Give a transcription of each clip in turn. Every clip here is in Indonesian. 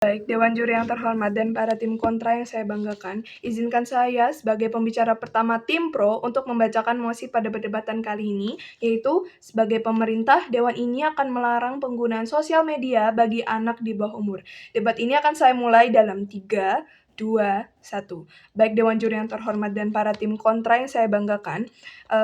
Baik, Dewan Juri yang terhormat dan para tim kontra yang saya banggakan, izinkan saya sebagai pembicara pertama tim pro untuk membacakan mosi pada perdebatan kali ini, yaitu sebagai pemerintah, Dewan ini akan melarang penggunaan sosial media bagi anak di bawah umur. Debat ini akan saya mulai dalam 3, 2, 1. Baik Dewan Juri yang terhormat dan para tim kontra yang saya banggakan,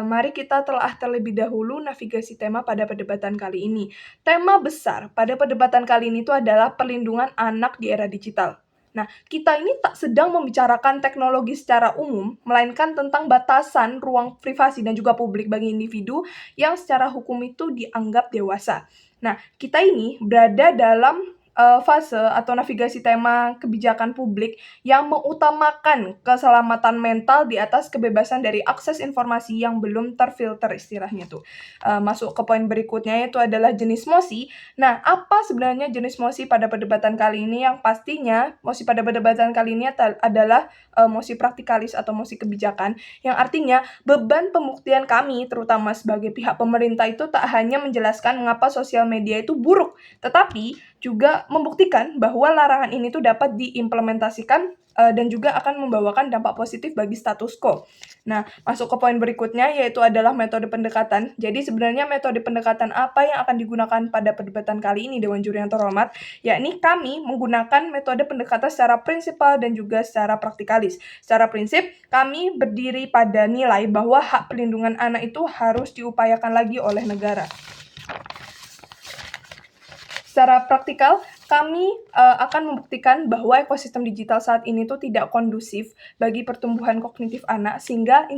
mari kita telah terlebih dahulu navigasi tema pada perdebatan kali ini. Tema besar pada perdebatan kali ini itu adalah perlindungan anak di era digital. Nah, kita ini tak sedang membicarakan teknologi secara umum, melainkan tentang batasan ruang privasi dan juga publik bagi individu yang secara hukum itu dianggap dewasa. Nah, kita ini berada dalam fase atau navigasi tema kebijakan publik yang mengutamakan keselamatan mental di atas kebebasan dari akses informasi yang belum terfilter istilahnya tuh. Masuk ke poin berikutnya yaitu adalah jenis mosi. Nah, apa sebenarnya jenis mosi pada perdebatan kali ini? Yang pastinya mosi pada perdebatan kali ini adalah mosi praktikalis atau mosi kebijakan, yang artinya beban pembuktian kami terutama sebagai pihak pemerintah itu tak hanya menjelaskan mengapa sosial media itu buruk, tetapi juga membuktikan bahwa larangan ini tuh dapat diimplementasikan dan juga akan membawakan dampak positif bagi status quo. Nah, masuk ke poin berikutnya yaitu adalah metode pendekatan. Jadi sebenarnya metode pendekatan apa yang akan digunakan pada perdebatan kali ini Dewan Juri yang terhormat? Yakni kami menggunakan metode pendekatan secara prinsipal dan juga secara praktikalis. Secara prinsip, kami berdiri pada nilai bahwa hak perlindungan anak itu harus diupayakan lagi oleh negara. Secara praktikal, kami akan membuktikan bahwa ekosistem digital saat ini tuh tidak kondusif bagi pertumbuhan kognitif anak, sehingga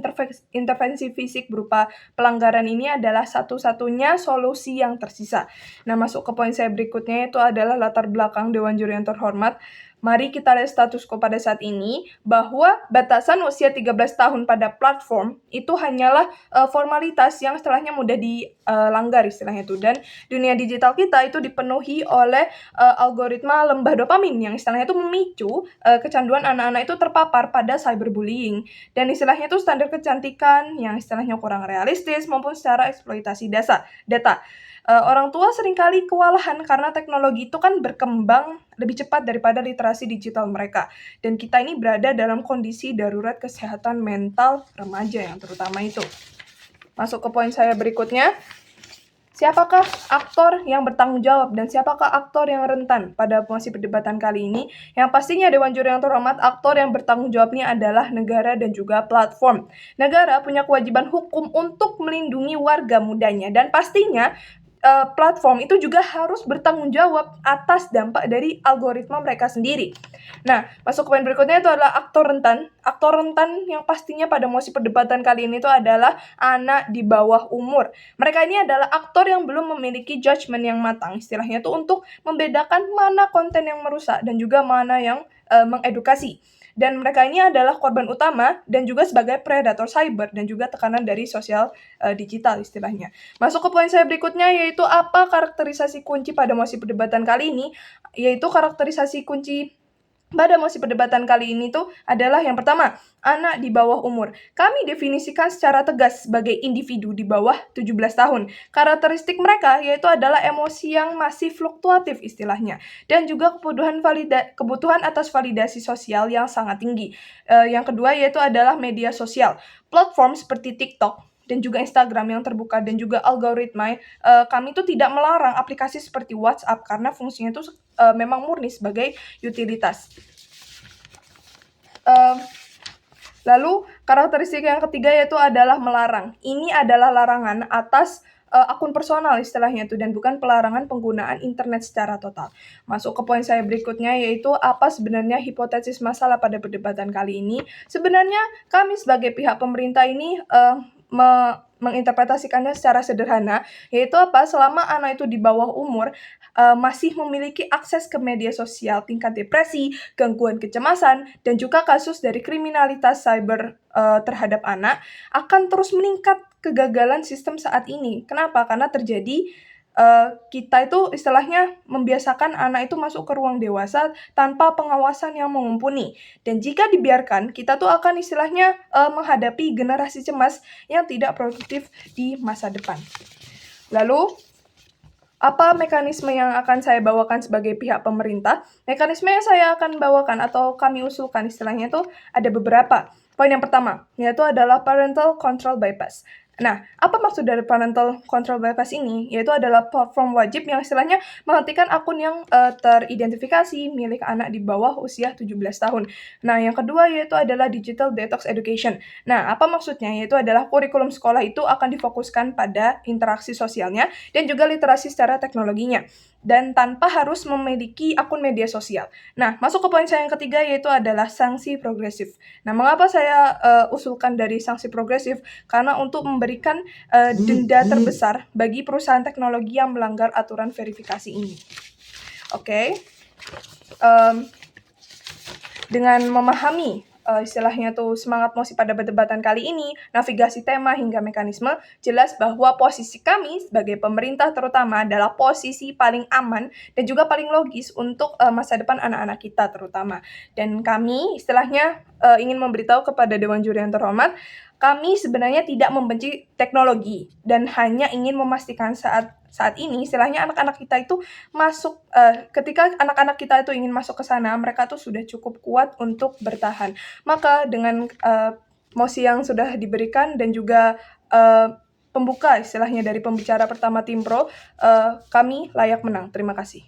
intervensi fisik berupa pelanggaran ini adalah satu-satunya solusi yang tersisa. Nah, masuk ke poin saya berikutnya itu adalah latar belakang Dewan Juri yang terhormat. Mari kita lihat status quo pada saat ini, bahwa batasan usia 13 tahun pada platform itu hanyalah formalitas yang setelahnya mudah dilanggar istilahnya itu. Dan dunia digital kita itu dipenuhi oleh algoritma lembah dopamin yang istilahnya itu memicu kecanduan anak-anak itu terpapar pada cyberbullying. Dan istilahnya itu standar kecantikan yang istilahnya kurang realistis maupun secara eksploitasi data. Orang tua seringkali kewalahan karena teknologi itu kan berkembang lebih cepat daripada literasi digital mereka. Dan kita ini berada dalam kondisi darurat kesehatan mental remaja yang terutama itu. Masuk ke poin saya berikutnya. Siapakah aktor yang bertanggung jawab dan siapakah aktor yang rentan pada masih perdebatan kali ini? Yang pastinya Dewan Juri yang terhormat, aktor yang bertanggung jawabnya adalah negara dan juga platform. Negara punya kewajiban hukum untuk melindungi warga mudanya dan pastinya platform itu juga harus bertanggung jawab atas dampak dari algoritma mereka sendiri. Nah, masuk ke poin berikutnya itu adalah aktor rentan. Aktor rentan yang pastinya pada mosi perdebatan kali ini itu adalah anak di bawah umur. Mereka ini adalah aktor yang belum memiliki judgement yang matang, istilahnya itu untuk membedakan mana konten yang merusak dan juga mana yang mengedukasi. Dan mereka ini adalah korban utama dan juga sebagai predator cyber dan juga tekanan dari sosial digital istilahnya. Masuk ke poin saya berikutnya yaitu apa karakterisasi kunci pada mosi perdebatan kali ini, yaitu karakterisasi kunci pada mosi perdebatan kali ini tuh adalah yang pertama, anak di bawah umur. Kami definisikan secara tegas sebagai individu di bawah 17 tahun. Karakteristik mereka yaitu adalah emosi yang masih fluktuatif istilahnya dan juga kebutuhan atas validasi sosial yang sangat tinggi. Yang kedua yaitu adalah media sosial. Platform seperti TikTok dan juga Instagram yang terbuka dan juga algoritma, kami itu tidak melarang aplikasi seperti WhatsApp karena fungsinya itu memang murni sebagai utilitas. Lalu karakteristik yang ketiga yaitu adalah melarang. Ini adalah larangan atas akun personal istilahnya itu dan bukan pelarangan penggunaan internet secara total. Masuk ke poin saya berikutnya yaitu apa sebenarnya hipotesis masalah pada perdebatan kali ini. Sebenarnya kami sebagai pihak pemerintah ini menginterpretasikannya secara sederhana, yaitu apa? Selama anak itu di bawah umur masih memiliki akses ke media sosial, tingkat depresi, gangguan kecemasan, dan juga kasus dari kriminalitas cyber terhadap anak akan terus meningkat kegagalan sistem saat ini. Kenapa? Karena terjadi kita itu istilahnya membiasakan anak itu masuk ke ruang dewasa tanpa pengawasan yang mumpuni. Dan jika dibiarkan, kita tuh akan istilahnya menghadapi generasi cemas yang tidak produktif di masa depan. Lalu, Apa mekanisme yang akan saya bawakan sebagai pihak pemerintah? Mekanisme yang saya akan bawakan atau kami usulkan istilahnya itu ada beberapa. Poin yang pertama, yaitu adalah parental control bypass. Nah, apa maksud dari parental control bypass ini? Yaitu adalah platform wajib yang istilahnya menghentikan akun yang teridentifikasi milik anak di bawah usia 17 tahun. Nah, yang kedua yaitu adalah digital detox education. Nah, apa maksudnya? Yaitu adalah kurikulum sekolah itu akan difokuskan pada interaksi sosialnya dan juga literasi secara teknologinya, dan tanpa harus memiliki akun media sosial. Nah, masuk ke poin saya yang ketiga yaitu adalah sanksi progresif. Nah, mengapa saya usulkan dari sanksi progresif? Karena untuk memberikan denda terbesar bagi perusahaan teknologi yang melanggar aturan verifikasi ini. Oke. Dengan memahami istilahnya tuh semangat mosi pada perdebatan kali ini, navigasi tema hingga mekanisme, jelas bahwa posisi kami sebagai pemerintah terutama adalah posisi paling aman dan juga paling logis untuk masa depan anak-anak kita terutama. Dan kami istilahnya ingin memberitahu kepada Dewan Juri yang terhormat, kami sebenarnya tidak membenci teknologi dan hanya ingin memastikan saat ini istilahnya anak-anak kita itu masuk ketika anak-anak kita itu ingin masuk ke sana, mereka tuh sudah cukup kuat untuk bertahan. Maka dengan mosi yang sudah diberikan dan juga pembuka istilahnya dari pembicara pertama Tim Pro, kami layak menang. Terima kasih.